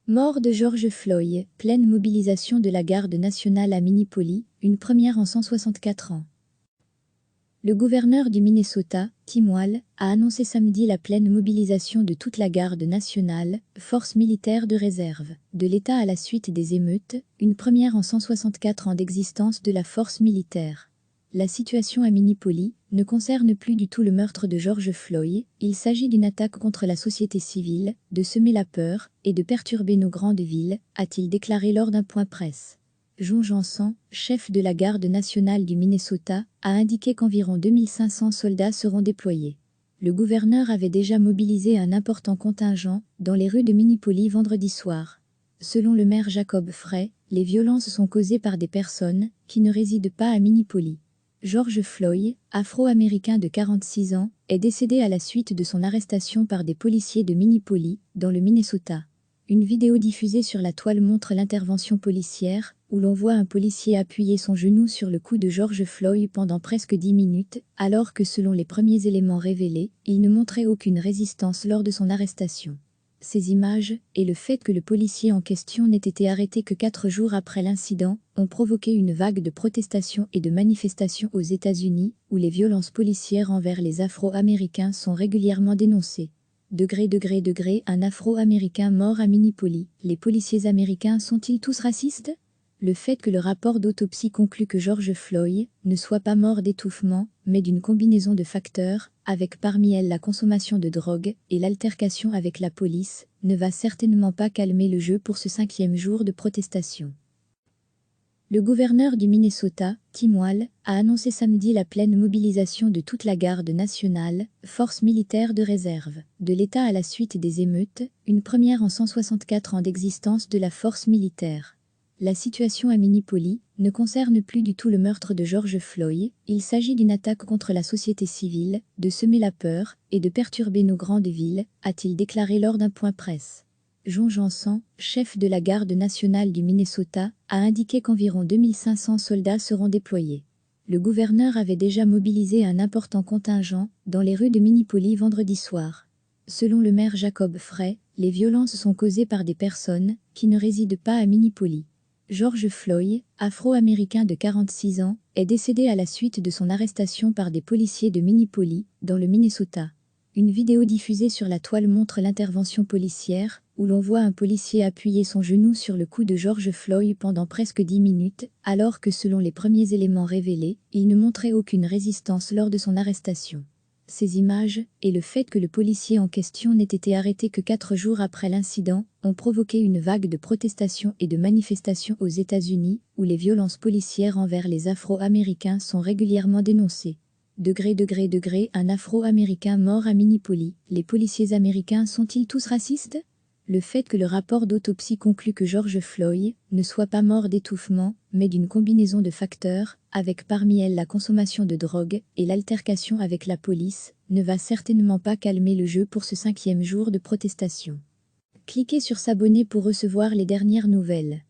Mort de George Floyd, pleine mobilisation de la garde nationale à Minneapolis, une première en 164 ans. Le gouverneur du Minnesota, Tim Walz, a annoncé samedi la pleine mobilisation de toute la garde nationale, force militaire de réserve, de l'État à la suite des émeutes, une première en 164 ans d'existence de la force militaire. La situation à Minneapolis ne concerne plus du tout le meurtre de George Floyd, il s'agit d'une attaque contre la société civile, de semer la peur et de perturber nos grandes villes, a-t-il déclaré lors d'un point presse. Jon Johnson, chef de la garde nationale du Minnesota, a indiqué qu'environ 2500 soldats seront déployés. Le gouverneur avait déjà mobilisé un important contingent dans les rues de Minneapolis vendredi soir. Selon le maire Jacob Frey, les violences sont causées par des personnes qui ne résident pas à Minneapolis. George Floyd, afro-américain de 46 ans, est décédé à la suite de son arrestation par des policiers de Minneapolis, dans le Minnesota. Une vidéo diffusée sur la toile montre l'intervention policière, où l'on voit un policier appuyer son genou sur le cou de George Floyd pendant presque 10 minutes, alors que selon les premiers éléments révélés, il ne montrait aucune résistance lors de son arrestation. Ces images, et le fait que le policier en question n'ait été arrêté que 4 jours après l'incident, ont provoqué une vague de protestations et de manifestations aux États-Unis, où les violences policières envers les Afro-Américains sont régulièrement dénoncées. Un Afro-Américain mort à Minneapolis. Les policiers américains sont-ils tous racistes? Le fait que le rapport d'autopsie conclut que George Floyd ne soit pas mort d'étouffement, mais d'une combinaison de facteurs, avec parmi elles la consommation de drogue et l'altercation avec la police, ne va certainement pas calmer le jeu pour ce 5e jour de protestation. Le gouverneur du Minnesota, Tim Walz, a annoncé samedi la pleine mobilisation de toute la garde nationale, force militaire de réserve, de l'État à la suite des émeutes, une première en 164 ans d'existence de la force militaire. La situation à Minneapolis ne concerne plus du tout le meurtre de George Floyd, il s'agit d'une attaque contre la société civile, de semer la peur et de perturber nos grandes villes, a-t-il déclaré lors d'un point presse. Jon Johnson, chef de la garde nationale du Minnesota, a indiqué qu'environ 2500 soldats seront déployés. Le gouverneur avait déjà mobilisé un important contingent dans les rues de Minneapolis vendredi soir. Selon le maire Jacob Frey, les violences sont causées par des personnes qui ne résident pas à Minneapolis. George Floyd, afro-américain de 46 ans, est décédé à la suite de son arrestation par des policiers de Minneapolis, dans le Minnesota. Une vidéo diffusée sur la toile montre l'intervention policière, où l'on voit un policier appuyer son genou sur le cou de George Floyd pendant presque 10 minutes, alors que selon les premiers éléments révélés, il ne montrait aucune résistance lors de son arrestation. Ces images, et le fait que le policier en question n'ait été arrêté que 4 jours après l'incident, ont provoqué une vague de protestations et de manifestations aux États-Unis, où les violences policières envers les Afro-Américains sont régulièrement dénoncées. Un Afro-Américain mort à Minneapolis. Les policiers américains sont-ils tous racistes? Le fait que le rapport d'autopsie conclut que George Floyd ne soit pas mort d'étouffement, mais d'une combinaison de facteurs, avec parmi elles la consommation de drogue et l'altercation avec la police, ne va certainement pas calmer le jeu pour ce 5e jour de protestation. Cliquez sur s'abonner pour recevoir les dernières nouvelles.